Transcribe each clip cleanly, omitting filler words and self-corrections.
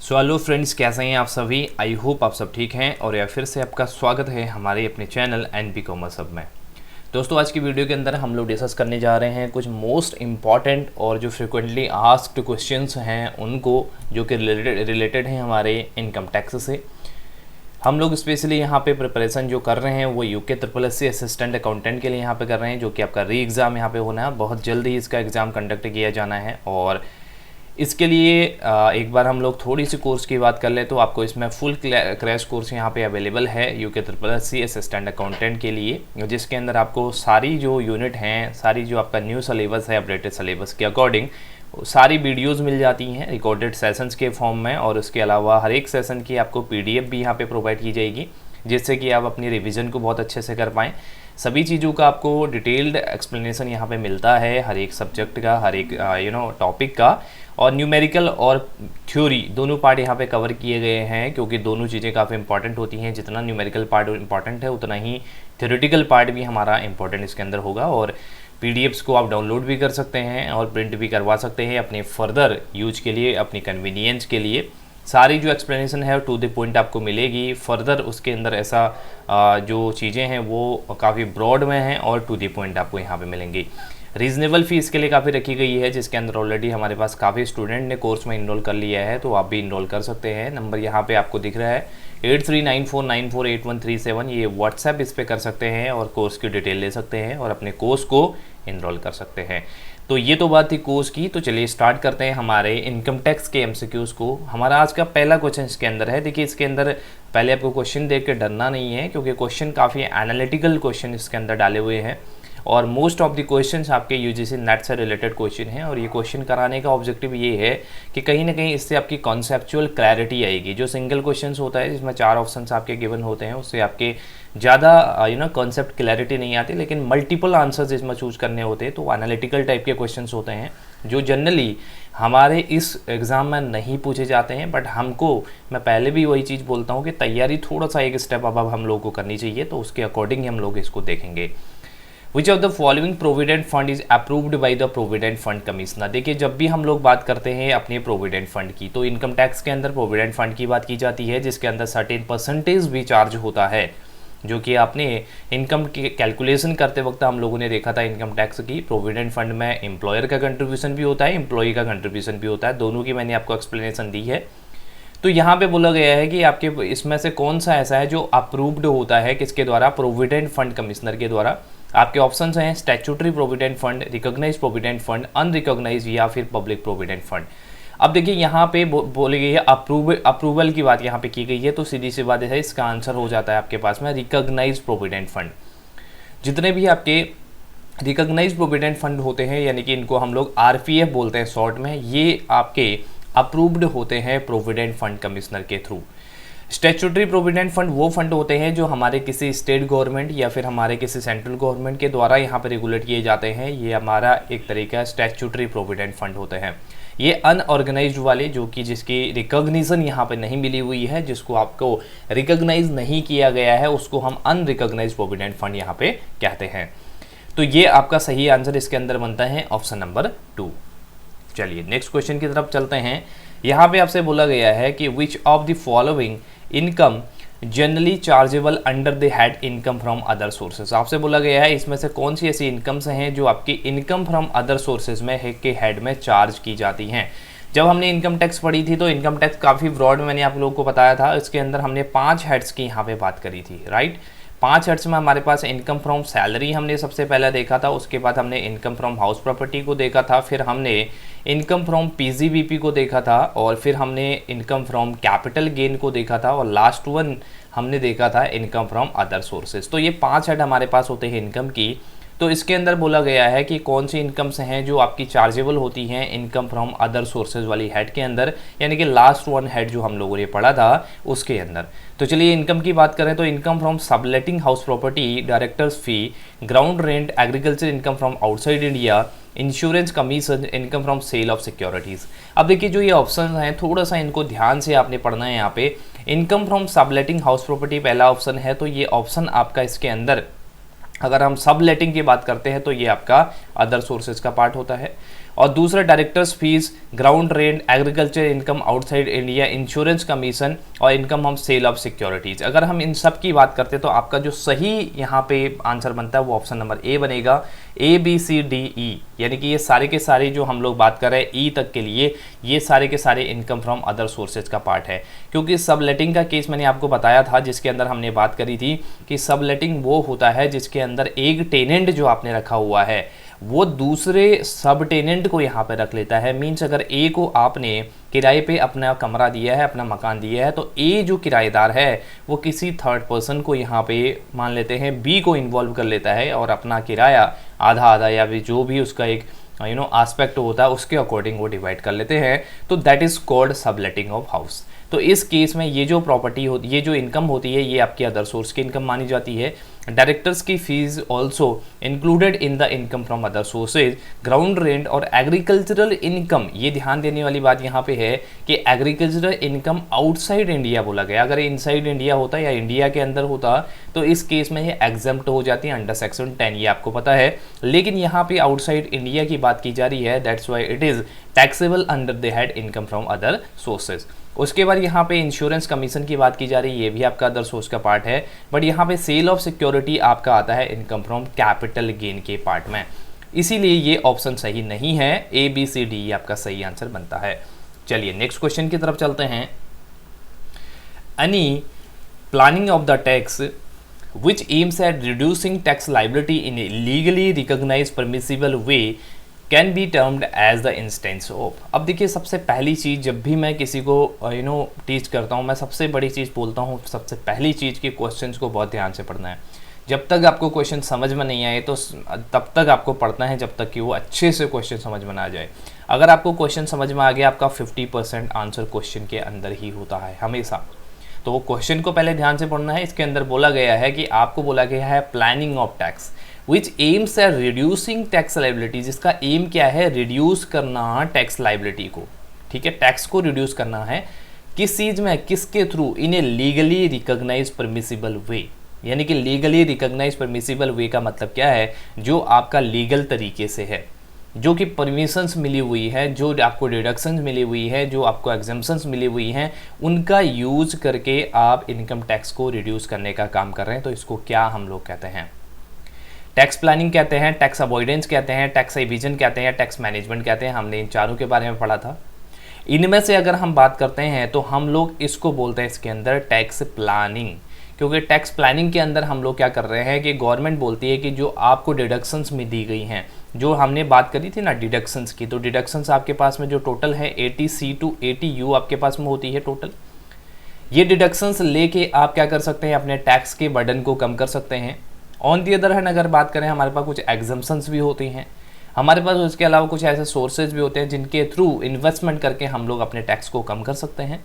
So hello friends, कैसे हैं आप सभी। आई होप आप सब ठीक हैं और या फिर से आपका स्वागत है हमारे अपने चैनल एनपी कॉमर्स हब में। दोस्तों, आज की वीडियो के अंदर हम लोग डिस्कस करने जा रहे हैं कुछ मोस्ट इम्पॉर्टेंट और जो फ्रिक्वेंटली आस्क्ड क्वेश्चंस हैं उनको, जो कि रिलेटेड हैं हमारे इनकम टैक्स से। हम लोग स्पेशली यहाँ पे प्रिपरेशन जो कर रहे हैं वो यूके SSC असिस्टेंट अकाउंटेंट के लिए यहाँ पे कर रहे हैं, जो कि आपका री एग्ज़ाम यहाँ पे होना है। बहुत जल्द ही इसका एग्ज़ाम कंडक्ट किया जाना है और इसके लिए एक बार हम लोग थोड़ी सी कोर्स की बात कर ले तो आपको इसमें फुल क्रैश कोर्स यहाँ पे अवेलेबल है यूके SSC असिस्टेंट अकाउंटेंट के लिए, जिसके अंदर आपको सारी जो यूनिट हैं, सारी जो आपका न्यू सिलेबस है अपडेटेड सिलेबस के अकॉर्डिंग सारी वीडियोस मिल जाती हैं रिकॉर्डेड सेशंस के फॉर्म में। और उसके अलावा हर एक सेशन की आपको PDF भी यहाँ पे प्रोवाइड की जाएगी, जिससे कि आप अपनी रिवीजन को बहुत अच्छे से कर पाएँ। सभी चीज़ों का आपको डिटेल्ड एक्सप्लेनेशन यहाँ पे मिलता है, हर एक सब्जेक्ट का, हर एक टॉपिक का। और न्यूमेरिकल और थ्योरी दोनों पार्ट यहाँ पे कवर किए गए हैं, क्योंकि दोनों चीज़ें काफ़ी इंपॉर्टेंट होती हैं। जितना न्यूमेरिकल पार्ट इंपॉर्टेंट है उतना ही थ्योरेटिकल पार्ट भी हमारा इंपॉर्टेंट इसके अंदर होगा। और PDFs को आप डाउनलोड भी कर सकते हैं और प्रिंट भी करवा सकते हैं अपने फर्दर यूज के लिए, अपनी कन्वीनियंस के लिए। सारी जो एक्सप्लेनेशन है टू द पॉइंट आपको मिलेगी। फर्दर उसके अंदर ऐसा जो चीज़ें हैं वो काफ़ी ब्रॉड में हैं और टू द पॉइंट आपको यहाँ पे मिलेंगी। रीज़नेबल फ़ीस के लिए काफ़ी रखी गई है, जिसके अंदर ऑलरेडी हमारे पास काफ़ी स्टूडेंट ने कोर्स में इनरोल कर लिया है, तो आप भी इनरोल कर सकते हैं। नंबर यहाँ पे आपको दिख रहा है 8394948137। ये व्हाट्सएप इस पर कर सकते हैं और कोर्स की डिटेल ले सकते हैं और अपने कोर्स को इनरोल कर सकते हैं। तो ये तो बात थी कोर्स की। तो चलिए स्टार्ट करते हैं हमारे इनकम टैक्स के MCQs को। हमारा आज का पहला क्वेश्चन इसके अंदर है। देखिए, इसके अंदर पहले आपको क्वेश्चन देख के डरना नहीं है, क्योंकि क्वेश्चन काफ़ी एनालिटिकल क्वेश्चन इसके अंदर डाले हुए हैं और मोस्ट ऑफ द क्वेश्चंस आपके UGC नेट से रिलेटेड क्वेश्चन हैं। और ये क्वेश्चन कराने का ऑब्जेक्टिव ये है कि कहीं ना कहीं इससे आपकी कॉन्सेप्चुअल क्लैरिटी आएगी। जो सिंगल क्वेश्चंस होता है जिसमें 4 ऑप्शंस आपके गिवन होते हैं, उससे आपके ज़्यादा कॉन्सेप्ट क्लैरिटी नहीं आती। लेकिन मल्टीपल आंसर्स इसमें चूज करने होते हैं, तो एनालिटिकल टाइप के क्वेश्चंस होते हैं जो जनरली हमारे इस एग्ज़ाम में नहीं पूछे जाते हैं। बट हमको, मैं पहले भी वही चीज़ बोलता हूँ कि तैयारी थोड़ा सा एक स्टेप अब हम लोगों को करनी चाहिए, तो उसके अकॉर्डिंग ही हम लोग इसको देखेंगे। विच of the following provident fund is approved by the provident fund commissioner. देखिए, जब भी हम लोग बात करते हैं अपने प्रोविडेंट फंड की, तो इनकम टैक्स के अंदर प्रोविडेंट फंड की बात की जाती है, जिसके अंदर सर्टेन परसेंटेज भी चार्ज होता है, जो कि आपने इनकम की कैलकुलेशन करते वक्त हम लोगों ने देखा था इनकम टैक्स की। प्रोविडेंट फंड में एम्प्लॉयर का कंट्रीब्यूशन भी होता है, एम्प्लॉई का कंट्रीब्यूशन भी होता है, दोनों की मैंने आपको एक्सप्लेनेशन दी है। तो यहाँ पे बोला गया है कि आपके इसमें से कौन सा ऐसा है जो अप्रूव्ड होता है, किसके द्वारा? प्रोविडेंट फंड कमिश्नर के द्वारा। आपके ऑप्शंस हैं statutory provident fund, recognised provident fund, unrecognised या फिर पब्लिक प्रोविडेंट फंड। अब देखिए, यहाँ पे बोली गई है अप्रूवल की बात यहाँ पे की गई है, तो सीधी सी बात है, इसका आंसर हो जाता है आपके पास में रिकॉग्नाइज्ड प्रोविडेंट फंड। जितने भी आपके रिकॉग्नाइज्ड प्रोविडेंट फंड होते हैं, यानी कि इनको हम लोग RPF बोलते हैं शॉर्ट में, ये आपके अप्रूव्ड होते हैं प्रोविडेंट फंड कमिश्नर के थ्रू। स्टैट्यूटरी प्रोविडेंट फंड वो फंड होते हैं जो हमारे किसी स्टेट गवर्नमेंट या फिर हमारे किसी सेंट्रल गवर्नमेंट के द्वारा यहाँ पर रेगुलेट किए जाते हैं। ये हमारा एक तरीका स्टैट्यूटरी प्रोविडेंट फंड होते हैं। ये अनऑर्गेनाइज्ड वाले, जो कि जिसकी रिकॉग्निशन यहाँ पे नहीं मिली हुई है, जिसको आपको रिकॉग्नाइज नहीं किया गया है, उसको हम अनरिकॉग्नाइज्ड प्रोविडेंट फंड यहाँ पे कहते हैं। तो ये आपका सही आंसर इसके अंदर बनता है ऑप्शन नंबर 2। चलिए नेक्स्ट क्वेश्चन की तरफ चलते हैं। यहाँ पे आपसे बोला गया है कि विच of the following income generally chargeable under the head income from other sources. आपसे बोला गया है इसमें से कौन सी ऐसी इनकम्स हैं जो आपकी इनकम फ्रॉम अदर सोर्सेज में के हेड में चार्ज की जाती हैं। जब हमने इनकम टैक्स पढ़ी थी तो इनकम टैक्स काफ़ी ब्रॉड में मैंने आप लोगों को बताया था। इसके अंदर हमने 5 हेड्स की यहाँ पे बात करी थी, राइट। 5 हेड्स में हमारे पास इनकम फ्रॉम सैलरी हमने सबसे पहले देखा था, उसके बाद हमने इनकम फ्रॉम हाउस प्रॉपर्टी को देखा था, फिर हमने इनकम फ्रॉम PGBP को देखा था, और फिर हमने इनकम फ्रॉम कैपिटल गेन को देखा था, और लास्ट वन हमने देखा था इनकम फ्रॉम अदर सोर्सेज। तो ये 5 हेड हमारे पास होते हैं इनकम की। तो इसके अंदर बोला गया है कि कौन सी इनकम्स हैं जो आपकी चार्जेबल होती हैं इनकम फ्रॉम अदर सोर्सेज वाली हेड के अंदर, यानी कि लास्ट वन हेड जो हम लोगों ने पढ़ा था उसके अंदर। तो चलिए इनकम की बात करें तो income from subletting house property, directors fee, ground rent, agriculture income from outside India, insurance commission, income from sale of securities. अब देखिए, जो ये ऑप्शन हैं थोड़ा सा इनको ध्यान से आपने पढ़ना है। यहाँ पे income from subletting house property पहला ऑप्शन है, तो ये ऑप्शन आपका इसके अंदर, अगर हम सब लेटिंग की बात करते हैं तो ये आपका अदर सोर्सेज का पार्ट होता है। और दूसरा directors fees, ground rent, agriculture income outside India, insurance commission और इनकम हम सेल ऑफ सिक्योरिटीज। अगर हम इन सब की बात करते हैं तो आपका जो सही यहाँ पे आंसर बनता है वो ऑप्शन नंबर ए बनेगा, ए बी सी डी ई, यानी कि ये सारे के सारे जो हम लोग बात कर रहे हैं ई तक के लिए, ये सारे के सारे इनकम फ्रॉम अदर सोर्सेज का पार्ट है। क्योंकि सबलेटिंग का केस मैंने आपको बताया था, जिसके अंदर हमने बात करी थी कि सबलेटिंग वो होता है जिसके अंदर एक टेनेंट जो आपने रखा हुआ है वो दूसरे सब टेनेंट को यहाँ पे रख लेता है। मीन्स अगर ए को आपने किराए पे अपना कमरा दिया है, अपना मकान दिया है, तो ए जो किराएदार है वो किसी थर्ड पर्सन को यहाँ पे मान लेते हैं बी को इन्वॉल्व कर लेता है और अपना किराया आधा आधा या भी जो भी उसका एक एस्पेक्ट होता है उसके अकॉर्डिंग वो डिवाइड कर लेते हैं। तो that is called subletting of house. तो इस केस में ये जो प्रॉपर्टी होती, ये जो इनकम होती है, ये आपकी अदर सोर्स की इनकम मानी जाती है। डायरेक्टर्स की fees also included in the income from other sources. Ground rent और एग्रीकल्चरल इनकम, ये ध्यान देने वाली बात यहाँ पे है कि एग्रीकल्चरल इनकम आउटसाइड इंडिया बोला गया। अगर इनसाइड इंडिया होता या इंडिया के अंदर होता तो इस केस में ये एग्जम्प्ट हो जाती है अंडर सेक्शन 10, ये आपको पता है। लेकिन यहाँ पे आउटसाइड इंडिया की बात की जा रही है, that's why it is taxable under the head income from other sources. उसके बाद यहाँ पे इंश्योरेंस कमीशन की बात की जा रही है, ये भी आपका अदर सोर्स का पार्ट है। बट यहाँ पे सेल ऑफ सिक्योरिटी आपका आता है इनकम फ्रॉम कैपिटल गेन के पार्ट में, इसीलिए ये ऑप्शन सही नहीं है। ए बी सी डी आपका सही आंसर बनता है। चलिए नेक्स्ट क्वेश्चन की तरफ चलते हैं। Any planning of the tax which aims at reducing tax liability in a legally recognized permissible way can be termed as the instance of। अब देखिए, सबसे पहली चीज़ जब भी मैं किसी को टीच करता हूँ, मैं सबसे बड़ी चीज़ बोलता हूँ, सबसे पहली चीज़ कि क्वेश्चंस को बहुत ध्यान से पढ़ना है। जब तक आपको क्वेश्चन समझ में नहीं आए तो तब तक आपको पढ़ना है, जब तक कि वो अच्छे से क्वेश्चन समझ में ना जाए। अगर आपको क्वेश्चन समझ में आ गया, आपका 50% आंसर क्वेश्चन के अंदर ही होता है हमेशा। तो वो क्वेश्चन को पहले ध्यान से पढ़ना है। इसके अंदर बोला गया है कि आपको बोला गया है planning of tax which aims at reducing tax liability, जिसका एम क्या है, रिड्यूस करना टैक्स लाइबिलिटी को। ठीक है, टैक्स को रिड्यूस करना है किस चीज़ में, किसके थ्रू, इन ए लीगली रिकॉग्नाइज परमिसिबल वे। यानी कि लीगली रिकॉग्नाइज परमिसिबल वे का मतलब क्या है, जो आपका लीगल तरीके से है, जो कि परमिशंस मिली हुई है, जो आपको डिडक्शंस मिली हुई है, जो आपको एग्जम्पशंस मिली हुई हैं, उनका यूज करके आप इनकम टैक्स को रिड्यूस करने का काम कर रहे हैं। तो इसको क्या हम लोग कहते हैं, टैक्स प्लानिंग कहते हैं, टैक्स अवॉइडेंस कहते हैं, टैक्स एविजन कहते हैं, टैक्स मैनेजमेंट कहते हैं। हमने इन चारों के बारे में पढ़ा था। इनमें से अगर हम बात करते हैं तो हम लोग इसको बोलते हैं इसके अंदर टैक्स प्लानिंग। क्योंकि टैक्स प्लानिंग के अंदर हम लोग क्या कर रहे हैं कि गवर्नमेंट बोलती है कि जो आपको डिडक्शंस में दी गई हैं, जो हमने बात करी थी ना डिडक्शंस की, तो डिडक्शंस आपके पास में जो टोटल है 80C to 80U आपके पास में होती है टोटल। ये डिडक्शंस लेके आप क्या कर सकते हैं, अपने टैक्स के बर्डन को कम कर सकते हैं। ऑन दी अदर हैंड अगर बात करें, हमारे पास कुछ एग्जम्पशंस भी होती हैं, हमारे पास उसके अलावा कुछ ऐसे सोर्सेज भी होते हैं जिनके थ्रू इन्वेस्टमेंट करके हम लोग अपने टैक्स को कम कर सकते हैं।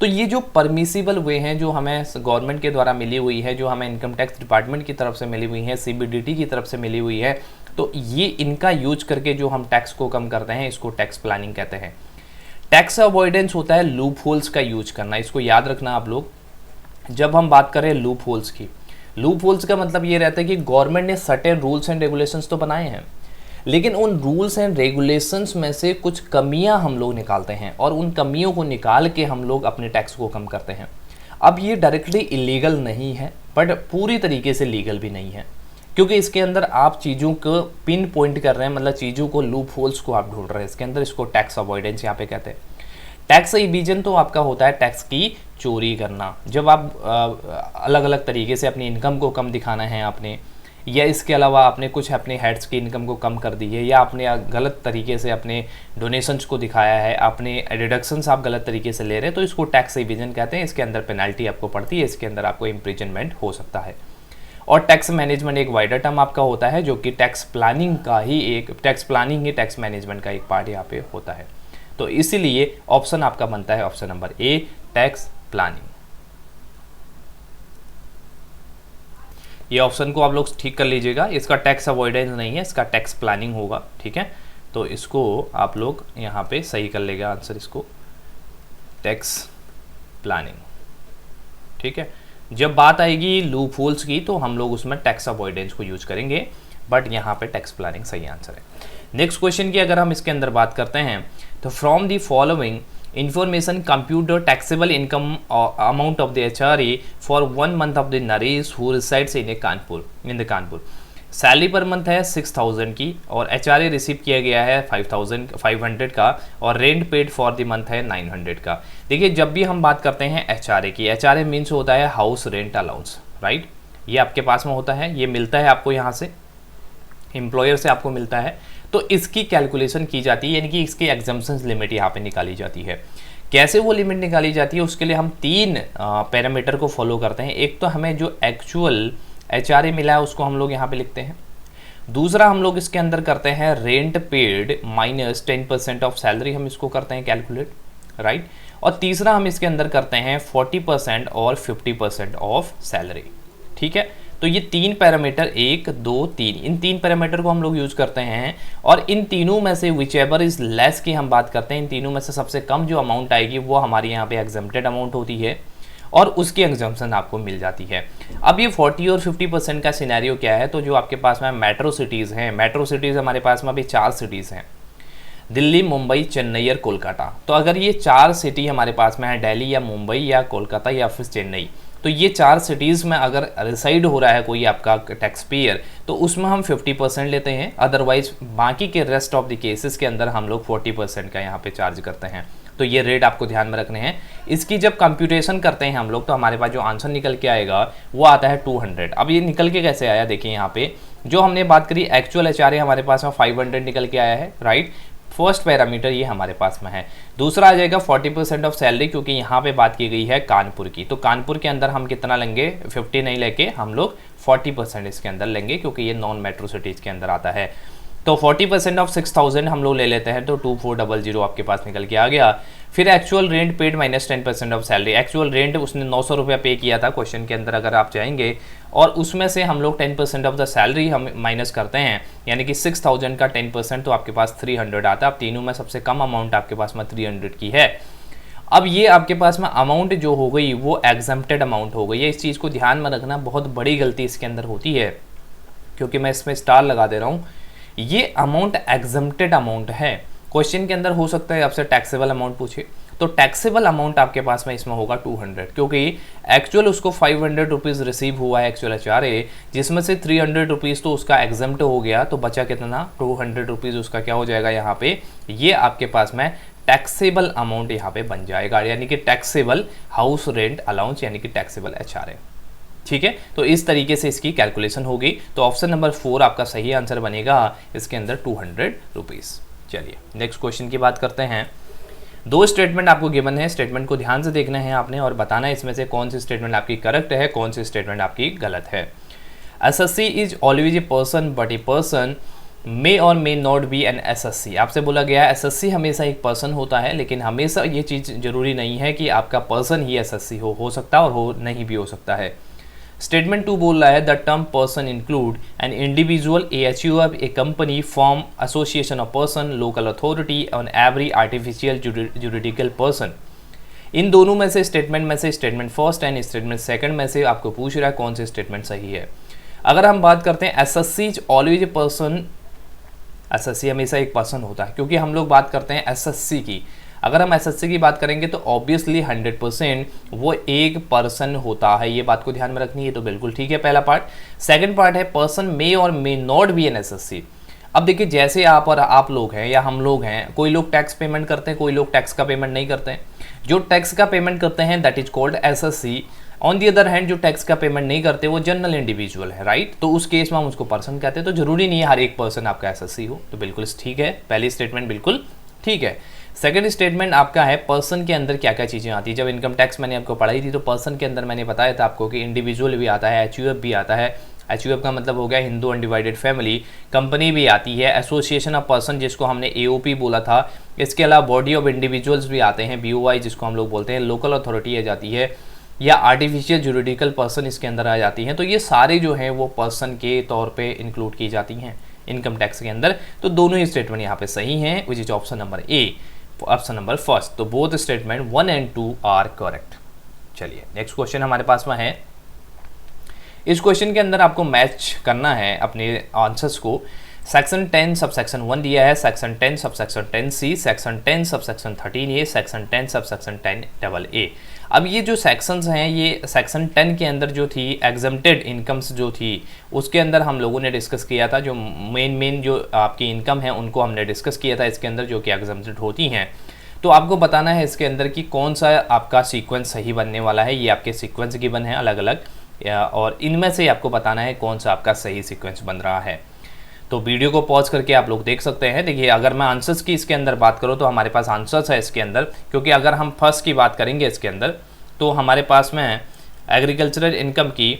तो ये जो परमिसिबल वे हैं, जो हमें गवर्नमेंट के द्वारा मिली हुई है, जो हमें इनकम टैक्स डिपार्टमेंट की तरफ से मिली हुई है, CBDT की तरफ से मिली हुई है, तो ये इनका यूज करके जो हम टैक्स को कम करते हैं, इसको टैक्स प्लानिंग कहते हैं। टैक्स अवॉइडेंस होता है लूप होल्स का यूज करना। इसको याद रखना आप लोग, जब हम बात करें लूप होल्स की, लूप होल्स का मतलब ये रहता है कि गवर्नमेंट ने सर्टेन रूल्स एंड रेगुलेशंस तो बनाए हैं, लेकिन उन रूल्स एंड रेगुलेशंस में से कुछ कमियां हम लोग निकालते हैं और उन कमियों को निकाल के हम लोग अपने टैक्स को कम करते हैं। अब ये डायरेक्टली इलीगल नहीं है, बट पूरी तरीके से लीगल भी नहीं है, क्योंकि इसके अंदर आप चीज़ों को पिन पॉइंट कर रहे हैं, मतलब चीज़ों को, लूप होल्स को आप ढूंढ रहे हैं इसके अंदर। इसको टैक्स अवॉइडेंस यहाँ पे कहते हैं। टैक्स इवीजन तो आपका होता है टैक्स की चोरी करना। जब आप अलग अलग तरीके से अपनी इनकम को कम दिखाना है आपने, या इसके अलावा आपने कुछ अपने हेड्स की इनकम को कम कर दी है, या आपने गलत तरीके से अपने डोनेशंस को दिखाया है, आपने डिडक्शंस आप गलत तरीके से ले रहे हैं, तो इसको टैक्स इवीजन कहते हैं। इसके अंदर पेनल्टी आपको पड़ती है, इसके अंदर आपको इम्प्रिजनमेंट हो सकता है। और टैक्स मैनेजमेंट एक वाइडर टर्म आपका होता है, जो कि टैक्स प्लानिंग का ही एक, टैक्स प्लानिंग ही टैक्स मैनेजमेंट का एक पार्ट यहाँ पे होता है। तो इसीलिए ऑप्शन आपका बनता है ऑप्शन नंबर ए, टैक्स प्लानिंग। ये ऑप्शन को आप लोग ठीक कर लीजिएगा, इसका टैक्स अवॉइडेंस नहीं है, इसका टैक्स प्लानिंग होगा। ठीक है, तो इसको आप लोग यहाँ पे सही कर लेगा आंसर, इसको टैक्स प्लानिंग। ठीक है, जब बात आएगी लूप होल्स की तो हम लोग उसमें टैक्स अवॉइडेंस को यूज करेंगे, बट यहाँ पे टैक्स प्लानिंग सही आंसर है। नेक्स्ट क्वेश्चन की अगर हम इसके अंदर बात करते हैं तो from the following information compute the taxable income amount of the HRA for 1 month of the Naresh who resides in Kanpur. Salary per month है 6000 की और HRA रिसीव किया गया है 5500 का और rent paid for the month है 900 का। देखिए जब भी हम बात करते हैं HRA की, HRA मीन्स होता है हाउस रेंट अलाउंस, राइट। ये आपके पास में होता है, ये मिलता है आपको यहाँ से, एम्प्लॉयर से आपको मिलता है, तो इसकी कैलकुलेशन की जाती है, यानी कि इसकी एग्जम्पशंस लिमिट यहाँ पे निकाली जाती है। कैसे वो लिमिट निकाली जाती है, उसके लिए हम 3 पैरामीटर को फॉलो करते हैं। एक तो हमें जो एक्चुअल HRA मिला है उसको हम लोग यहाँ पे लिखते हैं। दूसरा हम लोग इसके अंदर करते हैं rent paid minus 10% of salary, हम इसको करते हैं कैलकुलेट, राइट। और तीसरा हम इसके अंदर करते हैं 40% और 50% ऑफ सैलरी, ठीक है। तो ये 3 पैरामीटर 1 2 3, इन 3 पैरामीटर को हम लोग यूज करते हैं और इन तीनों में से विच एवर इज लेस की हम बात करते हैं। इन तीनों में से सबसे कम जो अमाउंट आएगी वो हमारी यहाँ पे एग्जम्प्टेड अमाउंट होती है और उसकी एग्जम्पशन आपको मिल जाती है। अब ये 40 और 50% का सिनेरियो क्या है, तो जो आपके पास में मेट्रो सिटीज़ हैं, मेट्रो सिटीज़ हमारे पास में अभी 4 सिटीज़ हैं, दिल्ली, मुंबई, चेन्नई और कोलकाता। तो अगर ये 4 सिटी हमारे पास में है, दिल्ली या मुंबई या कोलकाता या फिर चेन्नई, तो ये 4 सिटीज़ में अगर रिसाइड हो रहा है कोई आपका टैक्स पेयर तो उसमें हम 50% लेते हैं। अदरवाइज बाकी के रेस्ट ऑफ द केसेस के अंदर हम लोग 40% का यहाँ पे चार्ज करते हैं। तो ये रेट आपको ध्यान में रखने हैं। इसकी जब कंप्यूटेशन करते हैं हम लोग तो हमारे पास जो आंसर निकल के आएगा वो आता है 200। अब ये निकल के कैसे आया, देखिए यहाँ पे जो हमने बात करी एक्चुअल HRA हमारे पास में 500 निकल के आया है, राइट। फर्स्ट पैरामीटर ये हमारे पास में है। दूसरा आ जाएगा 40% ऑफ सैलरी, क्योंकि यहाँ पे बात की गई है कानपुर की, तो कानपुर के अंदर हम कितना लेंगे, 50 नहीं लेके हम लोग 40% इसके अंदर लेंगे, क्योंकि ये नॉन मेट्रो सिटीज़ के अंदर आता है। तो 40% ऑफ 6000 हम लोग ले लेते हैं, तो 2400 आपके पास निकल के आ गया। फिर actual rent paid minus 10% of salary, actual rent उसने 900 रुपया पे किया था क्वेश्चन के अंदर, अगर आप चाहेंगे, और उसमें से हम लोग 10% ऑफ द सैलरी हम माइनस करते हैं, यानी कि 6000 का 10% तो आपके पास 300 आता है। अब तीनों में सबसे कम अमाउंट आपके पास में 300 की है। अब ये आपके पास में अमाउंट जो हो गई वो एग्जम्प्टेड अमाउंट हो गई है। इस चीज़ को ध्यान में रखना, बहुत बड़ी गलती इसके अंदर होती है, क्योंकि मैं इसमें स्टार लगा दे रहा हूँ। ये अमाउंट एग्जम्प्टेड अमाउंट है। क्वेश्चन के अंदर हो सकता है आपसे टैक्सेबल अमाउंट पूछे, तो टैक्सेबल अमाउंट आपके पास में इसमें होगा 200, क्योंकि एक्चुअल उसको 500 रुपीज़ रिसीव हुआ है एक्चुअल HRA, जिसमें से 300 रुपीज़ तो उसका एग्जम्प्ट हो गया, तो बचा कितना, 200 रुपीज़ उसका क्या हो जाएगा यहाँ पे, ये आपके पास में टैक्सेबल अमाउंट यहाँ पे बन जाएगा, यानी कि टैक्सेबल हाउस रेंट अलाउंस, यानी कि टैक्सेबल HRA। ठीक है, तो इस तरीके से इसकी कैलकुलेशन होगी। तो ऑप्शन नंबर 4 आपका सही आंसर बनेगा इसके अंदर 200 रुपीज़। चलिए नेक्स्ट क्वेश्चन की बात करते हैं। 2 स्टेटमेंट आपको गिवन है, स्टेटमेंट को ध्यान से देखना है आपने और बताना है इसमें से कौन सी स्टेटमेंट आपकी करेक्ट है, कौन सी स्टेटमेंट आपकी गलत है। SSC is always a person but a person may और may not be an SSC। आपसे बोला गया है SSC हमेशा एक पर्सन होता है, लेकिन हमेशा ये चीज़ जरूरी नहीं है कि आपका पर्सन ही SSC हो सकता है और हो नहीं भी हो सकता है। स्टेटमेंट 2 बोल रहा है the term person include an individual, a HUF, a company, firm, association of person, local authority, on every artificial juridical person. इन दोनों में से statement first and statement second में से आपको पूछ रहा है कौन से स्टेटमेंट सही है। अगर हम बात करते हैं SSC is always a person, SSC हमेशा एक पर्सन होता है, क्योंकि हम लोग बात करते हैं SSC की। अगर हम SSC की बात करेंगे तो ऑब्वियसली 100% वो एक पर्सन होता है, ये बात को ध्यान में रखनी है। तो बिल्कुल ठीक है पहला पार्ट। सेकंड पार्ट है पर्सन मे और may not be an SSC। अब देखिए जैसे आप और आप लोग हैं या हम लोग हैं, कोई लोग टैक्स पेमेंट करते हैं, कोई लोग टैक्स का पेमेंट नहीं करते हैं। जो टैक्स का पेमेंट करते हैं that is called SSC। On the other hand जो टैक्स का पेमेंट नहीं करते वो जनरल इंडिविजुअल है, राइट। तो उस केस में हम उसको पर्सन कहते हैं। तो जरूरी नहीं है हर एक पर्सन आपका SSC हो। तो बिल्कुल ठीक है, पहली स्टेटमेंट बिल्कुल ठीक है। सेकंड स्टेटमेंट आपका है पर्सन के अंदर क्या क्या चीज़ें आती है। जब इनकम टैक्स मैंने आपको पढ़ाई थी तो पर्सन के अंदर मैंने बताया था आपको कि इंडिविजुअल भी आता है, HUF भी आता है। HUF का मतलब हो गया हिंदू अनडिवाइडेड फैमिली। कंपनी भी आती है, एसोसिएशन ऑफ पर्सन जिसको हमने AOP बोला था। इसके अलावा बॉडी ऑफ इंडिविजुअल्स भी आते हैं, BOI जिसको हम लोग बोलते हैं। लोकल अथॉरिटी आ जाती है या आर्टिफिशियल जुरिडिकल पर्सन इसके अंदर आ जाती हैं। तो ये सारे जो हैं वो पर्सन के तौर पे इंक्लूड की जाती हैं इनकम टैक्स के अंदर। तो दोनों ही स्टेटमेंट यहाँ पे सही हैं, which is option number A, option number first. तो both statement 1 and 2 are correct. चलिए नेक्स्ट क्वेश्चन हमारे पास में है। इस क्वेश्चन के अंदर आपको मैच करना है अपने आंसर्स को। सेक्शन 10 सबसेक्शन 1 दिया है, section 10 subsection 10C, section 10 subsection 13A, section 10 subsection 10AA। अब ये जो सेक्शंस हैं, ये सेक्शन 10 के अंदर जो थी एग्जम्प्टेड इनकम्स जो थी उसके अंदर हम लोगों ने डिस्कस किया था। जो मेन जो आपकी इनकम है उनको हमने डिस्कस किया था इसके अंदर, जो कि एग्जम्प्टेड होती हैं। तो आपको बताना है इसके अंदर कि कौन सा आपका सीक्वेंस सही बनने वाला है। ये आपके सीक्वेंस गिवन है अलग अलग, और इनमें से आपको बताना है कौन सा आपका सही सीक्वेंस बन रहा है। तो वीडियो को पॉज करके आप लोग देख सकते हैं। देखिए, अगर मैं आंसर्स की इसके अंदर बात करूं तो हमारे पास आंसर्स है इसके अंदर, क्योंकि अगर हम फर्स्ट की बात करेंगे इसके अंदर तो हमारे पास में एग्रीकल्चरल इनकम की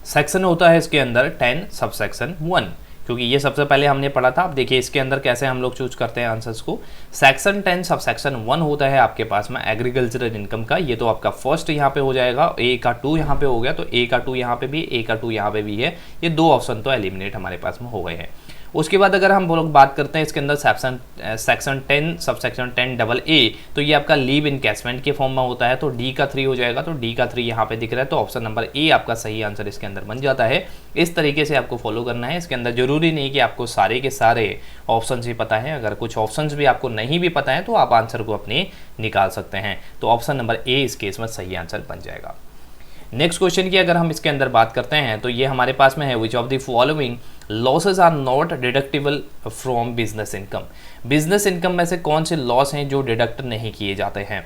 सेक्शन होता है इसके अंदर 10 सबसेक्शन 1, क्योंकि ये सबसे पहले हमने पढ़ा था। अब देखिए इसके अंदर कैसे हम लोग चूज करते हैं आंसर्स को। सेक्शन 10 सबसेक्शन 1 होता है आपके पास में एग्रीकल्चरल इनकम का। ये तो आपका फर्स्ट यहाँ पे हो जाएगा, ए का 2 यहाँ पे हो गया, तो ए का 2 यहाँ पे भी, ए का 2 यहाँ पे भी है। ये 2 ऑप्शन तो एलिमिनेट हमारे पास में हो गए हैं। उसके बाद अगर हम लोग बात करते हैं इसके अंदर सेक्शन 10 सबसेक्शन 10AA, तो ये आपका लीव इनकैशमेंट के फॉर्म में होता है, तो डी का 3 हो जाएगा। तो डी का 3 यहाँ पे दिख रहा है, तो ऑप्शन नंबर ए आपका सही आंसर इसके अंदर बन जाता है। इस तरीके से आपको फॉलो करना है। इसके अंदर जरूरी नहीं कि आपको सारे के सारे ऑप्शन ही पता है, अगर कुछ ऑप्शन भी आपको नहीं भी पता है तो आप आंसर को अपने निकाल सकते हैं। तो ऑप्शन नंबर ए इस केस में सही आंसर बन जाएगा। नेक्स्ट क्वेश्चन की अगर हम इसके अंदर बात करते हैं तो ये हमारे पास में है, which of the following losses are not deductible from business income. Business income में से कौन से लॉस हैं जो डिडक्ट नहीं किए जाते हैं।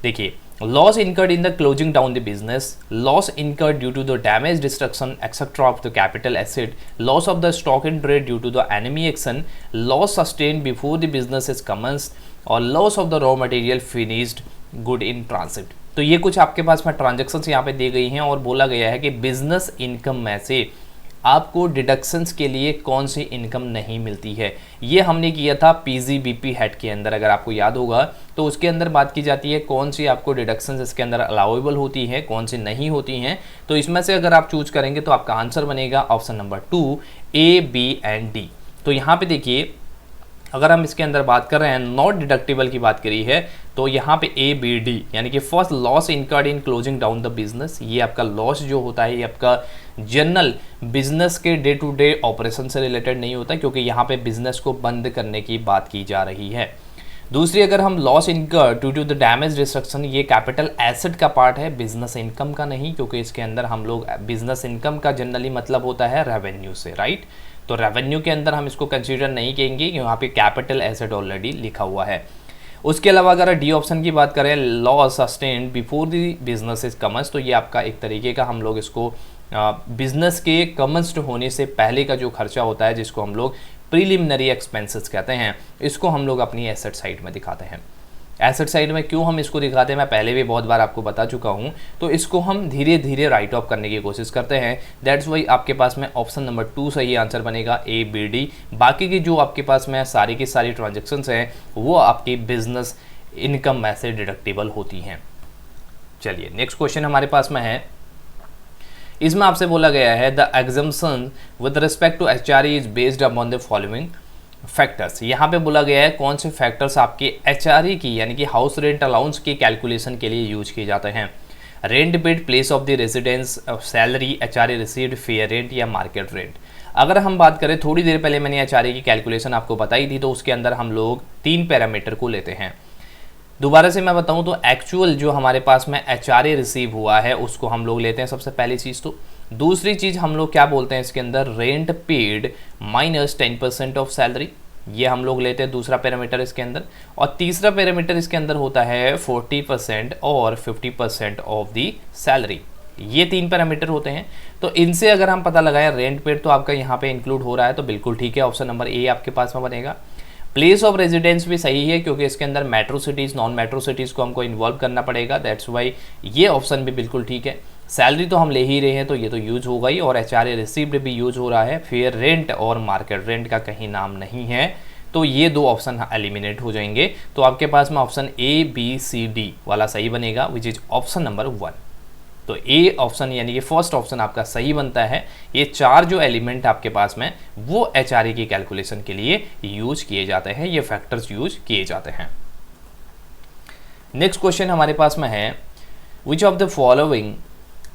देखिए, loss incurred in the closing down the business, loss incurred due to the damage destruction etcetera of the capital asset, loss of the stock in trade due to the enemy action, loss sustained before the business is commenced, और loss of the raw material finished good in transit. तो ये कुछ आपके पास में transactions यहाँ पे दी गई हैं और बोला गया है कि बिजनेस इनकम में से आपको डिडक्शंस के लिए कौन सी इनकम नहीं मिलती है। ये हमने किया था पीजीबीपी हेड के अंदर, अगर आपको याद होगा तो उसके अंदर बात की जाती है कौन सी आपको डिडक्शंस इसके अंदर अलाउेबल होती है, कौन सी नहीं होती हैं। तो इसमें से अगर आप चूज करेंगे तो आपका आंसर बनेगा option number 2 A, B and D। तो यहाँ पे देखिए, अगर हम इसके अंदर बात कर रहे हैं नॉट डिडक्टिबल की बात करी है तो यहाँ पे A, B, D, यानी कि first loss incurred in closing down the business, ये आपका लॉस जो होता है ये आपका जनरल बिजनेस के डे टू डे ऑपरेशन से रिलेटेड नहीं होता, क्योंकि यहाँ पे बिजनेस को बंद करने की बात की जा रही है। दूसरी, अगर हम loss incurred due to the damage destruction, ये कैपिटल एसेट का पार्ट है, बिजनेस इनकम का नहीं, क्योंकि इसके अंदर हम लोग बिजनेस इनकम का जनरली मतलब होता है रेवेन्यू से, राइट। तो रेवेन्यू के अंदर हम इसको कंसीडर नहीं करेंगे, यहाँ पे कैपिटल एसेट ऑलरेडी लिखा हुआ है। उसके अलावा अगर डी ऑप्शन की बात करें, loss sustained before the business is commenced, तो ये आपका एक तरीके का हम लोग इसको बिजनेस के कमेंस्ड होने से पहले का जो खर्चा होता है, जिसको हम लोग प्रीलिमिनरी एक्सपेंसेस कहते हैं, इसको हम लोग अपनी एसेट साइड में दिखाते हैं। एसेट साइड में क्यों हम इसको दिखाते हैं, मैं पहले भी बहुत बार आपको बता चुका हूं। तो इसको हम धीरे धीरे राइट ऑफ करने की कोशिश करते हैं। दैट्स वाई आपके पास में ऑप्शन नंबर 2 सही आंसर बनेगा, A, B, D। बाकी की जो आपके पास में सारी की सारी ट्रांजेक्शन्स हैं वो आपकी बिजनेस इनकम में से डिडक्टिबल होती हैं। चलिए, नेक्स्ट क्वेश्चन हमारे पास में है, इसमें आपसे बोला गया है the exemption with respect to HRE is based upon the following factors. यहाँ पे बोला गया है कौन से फैक्टर्स आपके HRE की यानी कि हाउस रेंट अलाउंस की कैलकुलेशन के लिए यूज किए जाते हैं। Rent paid, place of the residence, salary, HRE received, fair rent या मार्केट रेंट। अगर हम बात करें, थोड़ी देर पहले मैंने HRE की कैलकुलेशन आपको बताई थी, तो उसके अंदर हम लोग 3 पैरामीटर को लेते हैं। दोबारा से मैं बताऊं तो एक्चुअल जो हमारे पास में HRE रिसीव हुआ है उसको हम लोग लेते हैं सबसे पहली चीज़। तो दूसरी चीज़ हम लोग क्या बोलते हैं इसके अंदर, rent paid minus 10% of salary, ये हम लोग लेते हैं दूसरा पैरामीटर इसके अंदर। और तीसरा पैरामीटर इसके अंदर होता है 40% और 50% ऑफ दी सैलरी। ये 3 पैरामीटर होते हैं। तो इनसे अगर हम पता लगाएं रेंट पेड तो आपका यहाँ पे इंक्लूड हो रहा है, तो बिल्कुल ठीक है, ऑप्शन नंबर ए आपके पास में बनेगा। प्लेस ऑफ रेजिडेंस भी सही है, क्योंकि इसके अंदर metro cities, non metro cities को हमको इन्वॉल्व करना पड़ेगा, दैट्स वाई ये ऑप्शन भी बिल्कुल ठीक है। सैलरी तो हम ले ही रहे हैं तो ये तो यूज होगा ही, और HRE रिसीव्ड भी यूज हो रहा है। फेयर रेंट और मार्केट रेंट का कहीं नाम नहीं है, तो ये 2 ऑप्शन एलिमिनेट हो जाएंगे। तो आपके पास में option A, B, C, D वाला सही बनेगा, विच इज ऑप्शन नंबर 1। तो ए ऑप्शन यानी कि फर्स्ट ऑप्शन आपका सही बनता है। ये 4 जो एलिमेंट आपके पास में वो HRE की कैलकुलेशन के लिए यूज किए जाते हैं, ये फैक्टर्स यूज किए जाते हैं। नेक्स्ट क्वेश्चन हमारे पास में है, which of the following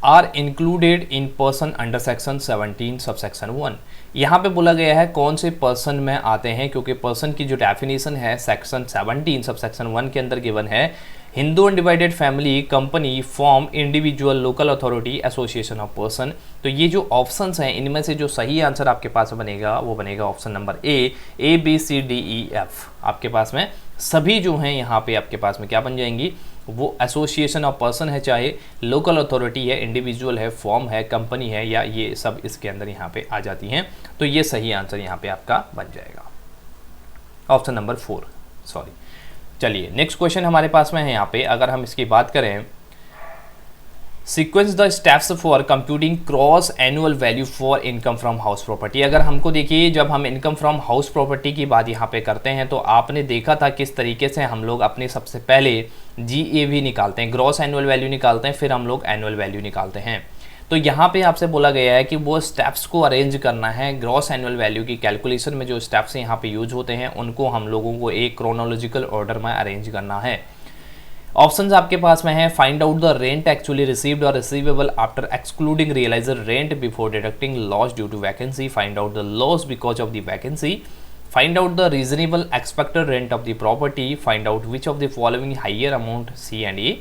are included in person under section 17 subsection 1। यहाँ पे बोला गया है कौन से पर्सन में आते हैं, क्योंकि पर्सन की जो डेफिनेशन है सेक्शन 17 सबसेक्शन 1 के अंदर गिवन है, Hindu undivided family, company, form, individual, local authority, association of person. तो ये जो ऑप्शंस हैं इनमें से जो सही आंसर आपके पास बनेगा वो बनेगा option number A B C D E F. आपके पास में सभी जो हैं यहाँ पे आपके पास में क्या बन जाएंगी, वो एसोसिएशन ऑफ पर्सन है, चाहे लोकल अथॉरिटी है, इंडिविजुअल है, फॉर्म है, कंपनी है, या ये सब इसके अंदर यहाँ पे आ जाती हैं। तो ये सही आंसर यहाँ पे आपका बन जाएगा ऑप्शन नंबर 4, सॉरी। चलिए नेक्स्ट क्वेश्चन हमारे पास में है यहाँ पे, अगर हम इसकी बात करें, sequence the steps for computing cross annual value for income from house property. अगर हमको देखिए, जब हम इनकम फ्रॉम हाउस प्रॉपर्टी की बात यहाँ पे करते हैं तो आपने देखा था किस तरीके से हम लोग अपने सबसे पहले GAV निकालते हैं, ग्रॉस एनुअल वैल्यू निकालते हैं, फिर हम लोग एनुअल वैल्यू निकालते हैं। तो यहाँ पे आपसे बोला गया है कि वो स्टेप्स को अरेंज करना है, ग्रॉस एनुअल वैल्यू की कैलकुलेशन में जो स्टेप्स यहाँ पे यूज होते हैं उनको हम लोगों को एक क्रोनोलॉजिकल ऑर्डर में अरेंज करना है। ऑप्शंस आपके पास में है, find out the rent actually received और receivable after excluding realiser rent before deducting loss due to vacancy, find out the loss because of the vacancy, find out the reasonable expected rent of the property, find out which of the following higher amount C and A,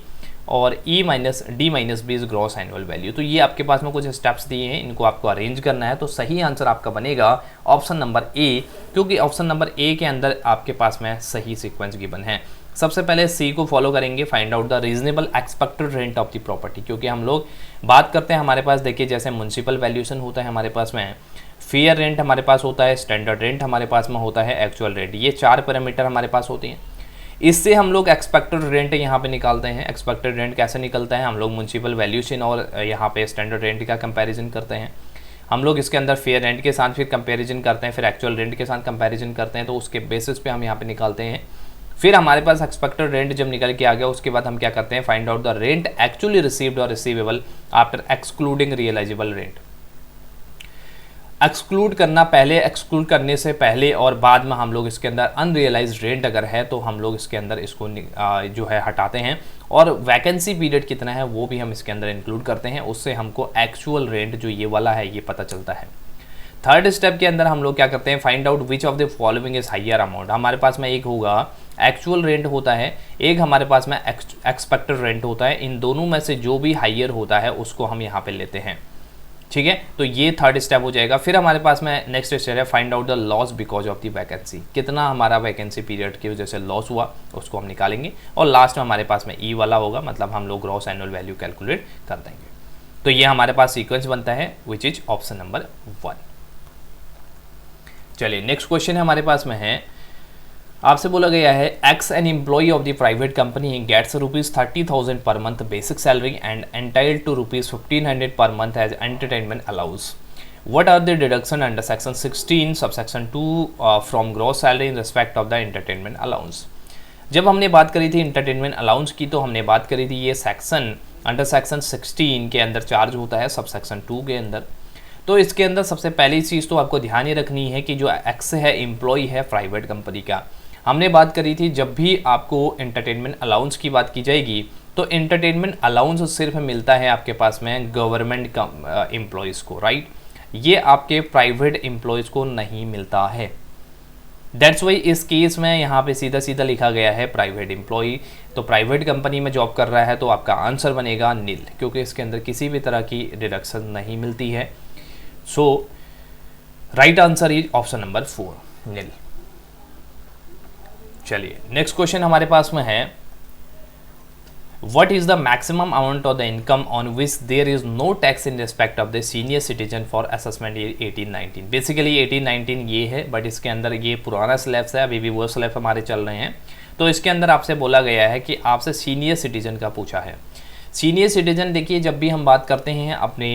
और D-B is gross annual value. तो ये आपके पास में कुछ steps दिए हैं, इनको आपको अरेंज करना है। तो सही आंसर आपका बनेगा ऑप्शन नंबर A, क्योंकि ऑप्शन नंबर A के अंदर आपके पास में सही सीक्वेंस गिवन है। सबसे पहले C को फॉलो करेंगे, find out the reasonable expected rent of the property, क्योंकि हम लोग बात करते हैं, हमारे पास देखिए जैसे म्युनिसिपल वैल्यूएशन होता है, हमारे पास में फेयर रेंट हमारे पास होता है, स्टैंडर्ड रेंट हमारे पास में होता है, एक्चुअल रेंट, ये 4 पैरामीटर हमारे पास होती हैं। इससे हम लोग एक्सपेक्टेड रेंट यहाँ पे निकालते हैं। एक्सपेक्टेड रेंट कैसे निकलता है, हम लोग म्युनिसिपल वैल्यूएशन और यहाँ पे स्टैंडर्ड रेंट का कंपैरिजन करते हैं। हम लोग इसके अंदर फेयर रेंट के साथ फिर कंपैरिजन करते हैं, फिर एक्चुअल रेंट के साथ कंपैरिजन करते हैं, तो उसके बेसिस पे हम यहाँ पे निकालते हैं। फिर हमारे पास एक्सपेक्टेड रेंट जब निकल के आ गया, उसके बाद हम क्या करते हैं, find out the rent actually received और receivable after excluding realisable rent. Exclude करना, पहले एक्सक्लूड करने से पहले और बाद में हम लोग इसके अंदर अनरियलाइज्ड रेंट अगर है तो हम लोग इसके अंदर इसको जो है हटाते हैं, और वैकेंसी पीरियड कितना है वो भी हम इसके अंदर इंक्लूड करते हैं। उससे हमको एक्चुअल रेंट जो ये वाला है ये पता चलता है। थर्ड स्टेप के अंदर हम लोग क्या करते हैं, find out which of the following is higher amount. हमारे पास में एक होगा एक्चुअल रेंट होता है, एक हमारे पास में एक्सपेक्टेड रेंट होता है, इन दोनों में से जो भी हाइयर होता है उसको हम यहाँ पे लेते हैं। ठीक है, तो ये थर्ड स्टेप हो जाएगा। फिर हमारे पास में नेक्स्ट स्टेप है, find out the loss because of the vacancy, कितना हमारा वैकेंसी पीरियड की वजह से लॉस हुआ उसको हम निकालेंगे, और लास्ट में हमारे पास में ई वाला होगा, मतलब हम लोग ग्रॉस एनुअल वैल्यू कैलकुलेट कर देंगे। तो ये हमारे पास सीक्वेंस बनता है विच इज ऑप्शन नंबर 1। चलिए नेक्स्ट क्वेश्चन हमारे पास में है, आपसे बोला गया है X an employee of the private company gets ₹30,000 per month basic salary and entitled to ₹1,500 per month as entertainment allowance. What are the deduction under section 16 subsection 2 from gross salary in respect of the entertainment allowance. जब हमने बात करी थी entertainment allowance की, तो हमने बात करी थी ये सेक्शन अंडर सेक्शन 16 के अंदर चार्ज होता है सबसेक्शन 2 के अंदर। तो इसके अंदर सबसे पहली चीज़ तो आपको ध्यान ये रखनी है कि जो एक्स है एम्प्लॉई है प्राइवेट कंपनी का, हमने बात करी थी जब भी आपको एंटरटेनमेंट अलाउंस की बात की जाएगी तो एंटरटेनमेंट अलाउंस सिर्फ मिलता है आपके पास में गवर्नमेंट एम्प्लॉयज़ को, राइट। ये आपके प्राइवेट एम्प्लॉयज़ को नहीं मिलता है। दैट्स वाई इस केस में यहाँ पे सीधा सीधा लिखा गया है प्राइवेट एम्प्लॉई। तो प्राइवेट कंपनी में जॉब कर रहा है तो आपका आंसर बनेगा नील, क्योंकि इसके अंदर किसी भी तरह की डिडक्शन नहीं मिलती है। So right answer is option number 4 nil. चलिए नेक्स्ट क्वेश्चन हमारे पास में है, what is the maximum amount of the income on which there is no tax in respect of the senior citizen for assessment year 18-19। Basically 18-19 ये है, but इसके अंदर ये पुराना स्लैब्स है, अभी भी वो स्लैब हमारे चल रहे हैं। तो इसके अंदर आपसे बोला गया है कि आपसे सीनियर सिटीजन का पूछा है। सीनियर सिटीजन देखिए, जब भी हम बात करते हैं अपने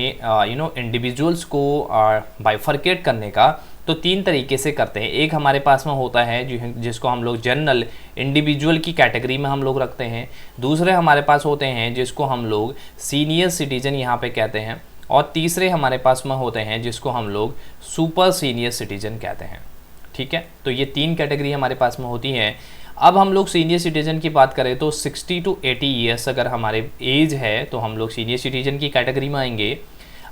इंडिविजुअल्स को बाइफर्केट करने का, तो 3 तरीके से करते हैं। एक हमारे पास में होता है जिसको हम लोग जनरल इंडिविजुअल की कैटेगरी में हम लोग रखते हैं। दूसरे हमारे पास होते हैं जिसको हम लोग सीनियर सिटीजन यहाँ पे कहते हैं, और तीसरे हमारे पास में होते हैं जिसको हम लोग सुपर सीनियर सिटीजन कहते हैं। ठीक है, तो ये 3 कैटेगरी हमारे पास में होती हैं। अब हम लोग सीनियर सिटीजन की बात करें तो 60 to 80 ईयर्स अगर हमारे एज है तो हम लोग सीनियर सिटीजन की कैटेगरी में आएंगे।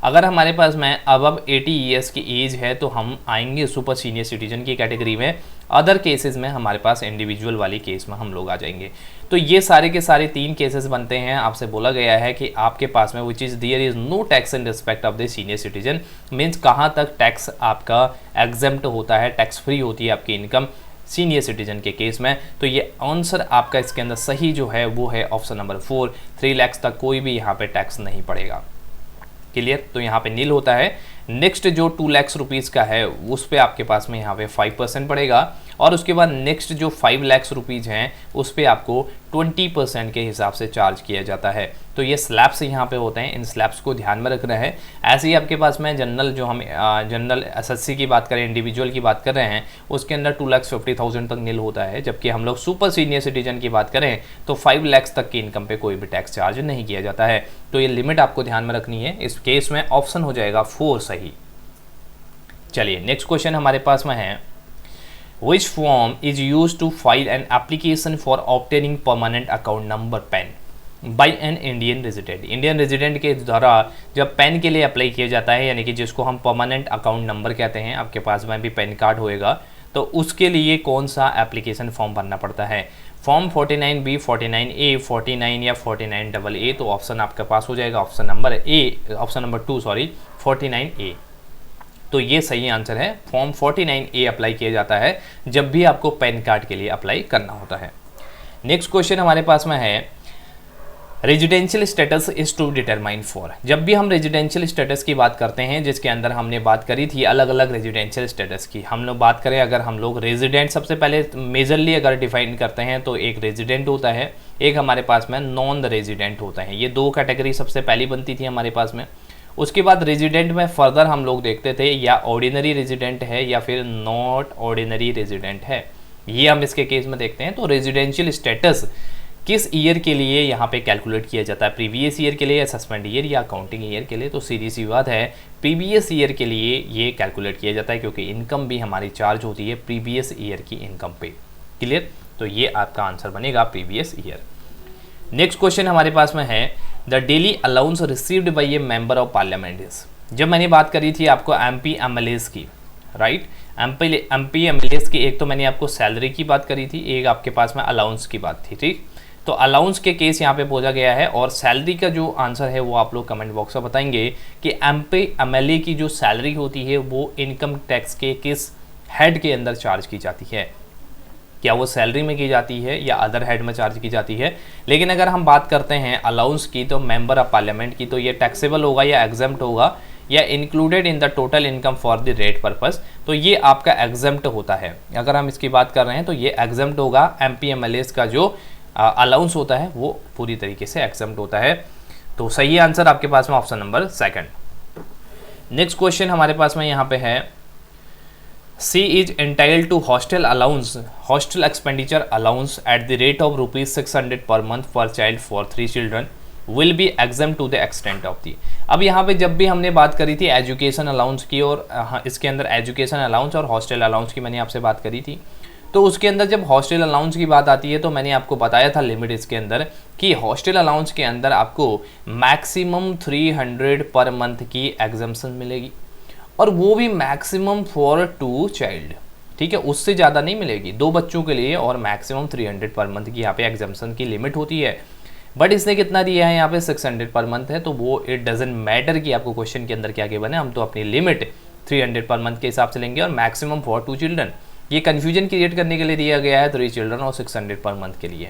अगर हमारे पास में अब 80 ईयर्स की एज है तो हम आएंगे सुपर सीनियर सिटीजन की कैटेगरी में। अदर केसेस में हमारे पास इंडिविजुअल वाली केस में हम लोग आ जाएंगे। तो ये सारे के सारे 3 केसेस बनते हैं। आपसे बोला गया है कि आपके पास में which is there is no tax in respect of the senior citizen, means कहाँ तक टैक्स आपका एग्जेम्प्ट होता है, टैक्स फ्री होती है आपकी इनकम सीनियर सिटीजन के केस में। तो ये आंसर आपका इसके अंदर सही जो है वो है ऑप्शन नंबर 4, 3 लाख तक कोई भी यहाँ पे टैक्स नहीं पड़ेगा। क्लियर, तो यहाँ पे नील होता है। नेक्स्ट जो 2 लाख रुपीज़ का है उस पर आपके पास में यहाँ पे 5% पड़ेगा, और उसके बाद नेक्स्ट जो 5 लाख रुपीज़ हैं उस पर आपको 20% के हिसाब से चार्ज किया जाता है। तो ये स्लैब्स यहाँ पे होते हैं, इन स्लैब्स को ध्यान में रखना है। ऐसे ही आपके पास में जनरल जो हम जनरल एसएससी की बात करें, इंडिविजुअल की बात कर रहे हैं, उसके अंदर 2,50,000 तक नील होता है। जबकि हम लोग सुपर सीनियर सिटीजन की बात करें तो 5 लाख तक की इनकम पे कोई भी टैक्स चार्ज नहीं किया जाता है। तो ये लिमिट आपको ध्यान में रखनी है। इस केस में ऑप्शन हो जाएगा 4 सही। चलिए नेक्स्ट क्वेश्चन हमारे पास में है, Which form is used to file an application for obtaining permanent account number PAN by an Indian resident? Indian resident के द्वारा जब पैन के लिए अप्लाई किया जाता है, यानी कि जिसको हम परमानेंट अकाउंट नंबर कहते हैं, आपके पास में भी पैन कार्ड होएगा, तो उसके लिए कौन सा एप्लीकेशन फॉर्म भरना पड़ता है? फॉर्म 49B, 49A, 49 या 49AA। तो ऑप्शन आपके पास हो जाएगा ऑप्शन नंबर 2 सॉरी, 49A। तो ये सही आंसर है। फॉर्म 49A अप्लाई किया जाता है जब भी आपको पैन कार्ड के लिए अप्लाई करना होता है। नेक्स्ट क्वेश्चन हमारे पास में है, residential status is to determine for. जब भी हम रेजिडेंशियल स्टेटस की बात करते हैं, जिसके अंदर हमने बात करी थी अलग अलग रेजिडेंशियल स्टेटस की, हम लोग बात करें अगर हम लोग रेजिडेंट सबसे पहले मेजरली अगर डिफाइन करते हैं तो एक रेजिडेंट होता है, एक हमारे पास में नॉन रेजिडेंट होता है। ये 2 कैटेगरी सबसे पहली बनती थी हमारे पास में। उसके बाद रेजिडेंट में फर्दर हम लोग देखते थे या ऑर्डिनरी रेजिडेंट है या फिर नॉट ऑर्डिनरी रेजिडेंट है, ये हम इसके केस में देखते हैं। तो रेजिडेंशियल स्टेटस किस ईयर के लिए यहाँ पे कैलकुलेट किया जाता है, प्रीवियस ईयर के लिए या सस्पेंड ईयर या अकाउंटिंग ईयर के लिए? तो सीधी सी बात है, प्रीवियस ईयर के लिए ये कैलकुलेट किया जाता है, क्योंकि इनकम भी हमारी चार्ज होती है प्रीवियस ईयर की इनकम पे। क्लियर, तो ये आपका आंसर बनेगा प्रीवियस ईयर। नेक्स्ट क्वेश्चन हमारे पास में है, the daily allowance received by A member of parliament is. जब मैंने बात करी थी आपको MP MLAs की, राइट, MP MLAs की, एक तो मैंने आपको सैलरी की बात करी थी, एक आपके पास में अलाउंस की बात थी, ठीक। तो अलाउंस के केस यहाँ पे पूछा गया है, और सैलरी का जो आंसर है वो आप लोग कमेंट बॉक्स में बताएंगे कि MP MLA की जो सैलरी होती है वो इनकम टैक्स के किस हेड के अंदर चार्ज की जाती है, क्या वो सैलरी में की जाती है या अदर हेड में चार्ज की जाती है। लेकिन अगर हम बात करते हैं अलाउंस की, तो मेंबर ऑफ पार्लियामेंट की, तो ये टैक्सेबल होगा या एग्जेम्प्ट होगा या included in the total income for the rate purpose. तो ये आपका एग्जेम्प्ट होता है। अगर हम इसकी बात कर रहे हैं तो ये एग्जेम्प्ट होगा। MP MLAs का जो अलाउंस होता है वो पूरी तरीके से एग्जेम्प्ट होता है। तो सही आंसर आपके पास में ऑप्शन नंबर 2। नेक्स्ट क्वेश्चन हमारे पास में यहाँ पे है, C is entitled to hostel allowance, hostel expenditure allowance at the rate of ₹600 per month per child for 3 children will be exempt to the extent of the। अब यहाँ पे जब भी हमने बात करी थी एजुकेशन अलाउंस की, और इसके अंदर एजुकेशन अलाउंस और हॉस्टल अलाउंस की मैंने आपसे बात करी थी, तो उसके अंदर जब हॉस्टल अलाउंस की बात आती है तो मैंने आपको बताया था लिमिट इसके अंदर कि हॉस्टल अलाउंस के अंदर आपको मैक्सिमम 300 पर मंथ की एग्जम्पशन मिलेगी, और वो भी मैक्सिमम फॉर 2 चाइल्ड, ठीक है, उससे ज़्यादा नहीं मिलेगी 2 बच्चों के लिए, और मैक्सिमम 300 पर मंथ की यहाँ पे एग्जम्पशन की लिमिट होती है। बट इसने कितना दिया है यहाँ पे 600 पर मंथ है, तो वो इट डजेंट मैटर कि आपको क्वेश्चन के अंदर क्या गिवन है, हम तो अपनी लिमिट 300 पर मंथ के हिसाब से लेंगे, और मैक्सिमम फॉर 2 चिल्ड्रन। ये कन्फ्यूजन क्रिएट करने के लिए दिया गया है 3 चिल्ड्रन और 600 पर मंथ के लिए।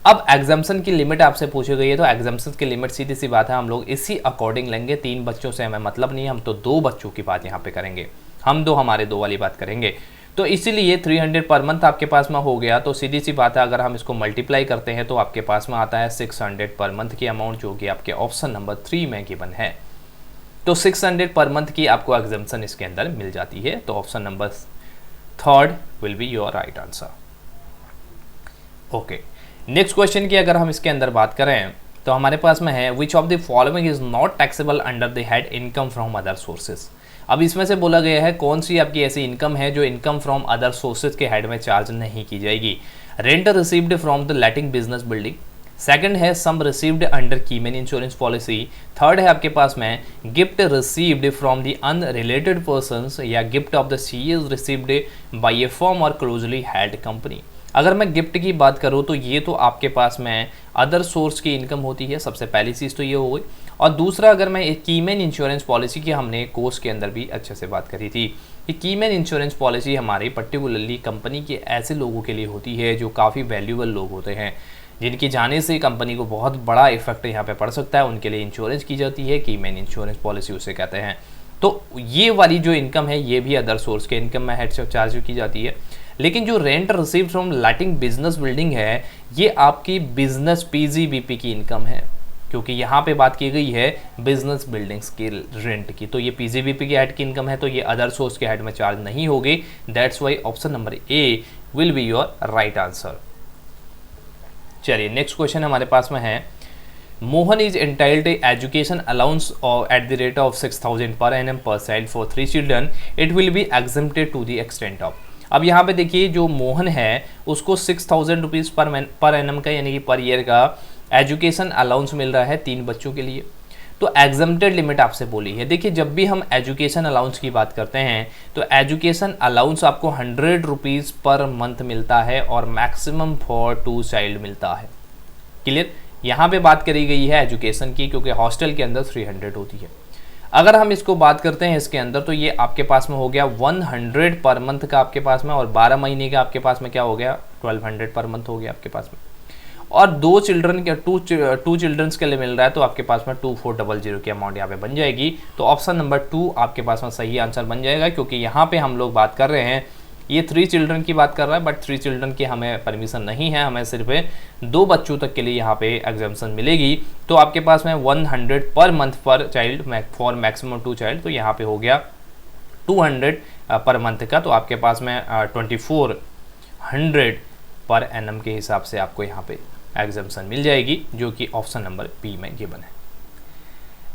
अब एग्जाम्पशन की लिमिट आपसे पूछी गई है, तो एग्जाम्पशन की लिमिट सीधी सी बात है हम लोग इसी अकॉर्डिंग लेंगे। 3 बच्चों से हमें मतलब नहीं, हम तो 2 बच्चों की बात यहाँ पे करेंगे, हम हमारे 2 वाली बात करेंगे। तो इसीलिए 300 पर मंथ आपके पास में हो गया, तो सीधी सी बात है अगर हम इसको मल्टीप्लाई करते हैं तो आपके पास में आता है 600 पर मंथ की अमाउंट, जो कि आपके ऑप्शन नंबर 3 में गिवन है। तो 600 पर मंथ की आपको एग्जाम्पशन इसके अंदर मिल जाती है। तो option number 3 will be your right answer. Okay, next question की अगर हम इसके अंदर बात करें तो हमारे पास में है, which of the following is not taxable under the head income from other sources. अब इसमें से बोला गया है कौन सी आपकी ऐसी इनकम है जो इनकम फ्रॉम अदर सोर्सेज के हेड में चार्ज नहीं की जाएगी। Rent received from the letting business building. Second है sum received under keyman insurance policy. Third है आपके पास में gift received from the unrelated persons या gift of the CS received by a firm और क्लोजली हेल्ड कंपनी। अगर मैं gift की बात करूँ तो ये तो आपके पास में अदर सोर्स की इनकम होती है, सबसे पहली चीज़ तो ये हो गई। और दूसरा, अगर मैं एक कीमैन इंश्योरेंस पॉलिसी की हमने कोर्स के अंदर भी अच्छे से बात करी थी कि कीमैन इंश्योरेंस पॉलिसी हमारी पर्टिकुलरली कंपनी के ऐसे लोगों के लिए होती है जो काफ़ी वैल्यूएबल लोग होते हैं, जिनके जाने से कंपनी को बहुत बड़ा इफेक्ट यहाँ पे पड़ सकता है, उनके लिए इंश्योरेंस की जाती है, कीमैन इंश्योरेंस पॉलिसी उसे कहते हैं। तो ये वाली जो इनकम है ये भी अदर सोर्स के इनकम में हेड चार्ज की जाती है। लेकिन जो rent receive from letting business building है ये आपकी बिजनेस पीजीबीपी की इनकम है, क्योंकि यहाँ पे बात की गई है बिजनेस बिल्डिंग्स की रेंट की, तो ये पीजीबीपी के हेड की इनकम है, तो ये अदर सोर्स के हेड में चार्ज नहीं होगी। That's why option number A will be your right answer. चलिए नेक्स्ट क्वेश्चन हमारे पास में है, Mohan is entitled education allowance at the rate of 6000 per annum per child for 3 children, it will be exempted to the extent of. अब यहाँ पे देखिए जो मोहन है उसको 6000 रुपीज़ पर एनम का यानी कि पर ईयर का एजुकेशन अलाउंस मिल रहा है 3 बच्चों के लिए। तो एग्जम्प्टेड लिमिट आपसे बोली है। देखिए जब भी हम एजुकेशन अलाउंस की बात करते हैं तो एजुकेशन अलाउंस आपको 100 रुपीज़ पर मंथ मिलता है और मैक्सिमम फॉर 2 चाइल्ड मिलता है। क्लियर? यहाँ पे बात करी गई है एजुकेशन की, क्योंकि हॉस्टल के अंदर 300 होती है। अगर हम इसको बात करते हैं इसके अंदर तो ये आपके पास में हो गया 100 पर मंथ का आपके पास में, और 12 महीने का आपके पास में क्या हो गया 1200 पर मंथ हो गया आपके पास में। और 2 चिल्ड्रन के 2 चिल्ड्रंस के लिए मिल रहा है तो आपके पास में 2400 की अमाउंट यहाँ पे बन जाएगी। तो ऑप्शन नंबर 2 आपके पास में सही आंसर बन जाएगा, क्योंकि यहाँ पे हम लोग बात कर रहे हैं ये 3 चिल्ड्रन की बात कर रहा है, बट 3 चिल्ड्रन की हमें परमिशन नहीं है, हमें सिर्फ 2 बच्चों तक के लिए यहाँ पे एग्जाम्पशन मिलेगी। तो आपके पास में 100 पर मंथ पर चाइल्ड फॉर मैक्सिमम 2 चाइल्ड, तो यहाँ पे हो गया 200 पर मंथ का, तो आपके पास में 2400 पर एनम के हिसाब से आपको यहाँ पे एग्जाम्पशन मिल जाएगी, जो कि ऑप्शन नंबर बी में गिवन है।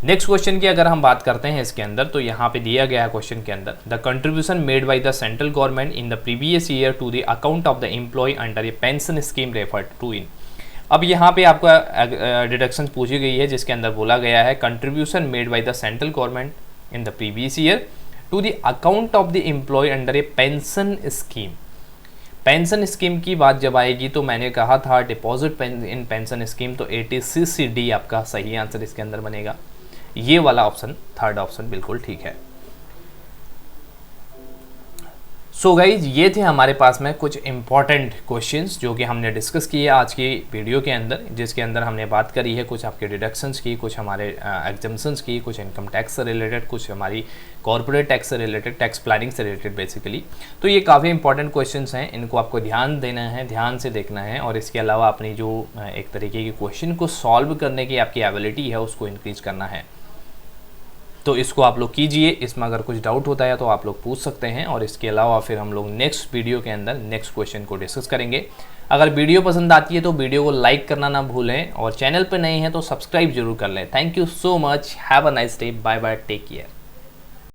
नेक्स्ट क्वेश्चन की अगर हम बात करते हैं इसके अंदर तो यहाँ पे दिया गया है क्वेश्चन के अंदर, the contribution made by the central government in the previous year to the account of the employee under a pension scheme referred to in. अब यहाँ पे आपका डिडक्शन पूछी गई है, जिसके अंदर बोला गया है contribution made by the central government in the previous year to the account of the employee under a pension scheme. Pension scheme की बात जब आएगी तो मैंने कहा था डिपॉजिट इन पेंशन स्कीम, तो 86C आपका सही आंसर इसके अंदर बनेगा। ये वाला ऑप्शन, थर्ड ऑप्शन बिल्कुल ठीक है। सो गाइज ये थे हमारे पास में कुछ इंपॉर्टेंट क्वेश्चंस जो कि हमने डिस्कस किए आज की वीडियो के अंदर, जिसके अंदर हमने बात करी है कुछ आपके डिडक्शंस की, कुछ हमारे एग्जाम्पशंस की, कुछ इनकम टैक्स से रिलेटेड, कुछ हमारी कॉर्पोरेट टैक्स से रिलेटेड, टैक्स प्लानिंग से रिलेटेड बेसिकली। तो ये काफ़ी इंपॉर्टेंट क्वेश्चंस हैं, इनको आपको ध्यान देना है, ध्यान से देखना है, और इसके अलावा अपनी जो एक तरीके की क्वेश्चन को सॉल्व करने की आपकी एबिलिटी है उसको इंक्रीज करना है। तो इसको आप लोग कीजिए, इसमें अगर कुछ डाउट होता है तो आप लोग पूछ सकते हैं, और इसके अलावा फिर हम लोग नेक्स्ट वीडियो के अंदर नेक्स्ट क्वेश्चन को डिस्कस करेंगे। अगर वीडियो पसंद आती है तो वीडियो को लाइक करना ना भूलें, और चैनल पर नए हैं तो सब्सक्राइब जरूर कर लें। Thank you so much, have a nice day, bye bye, take care.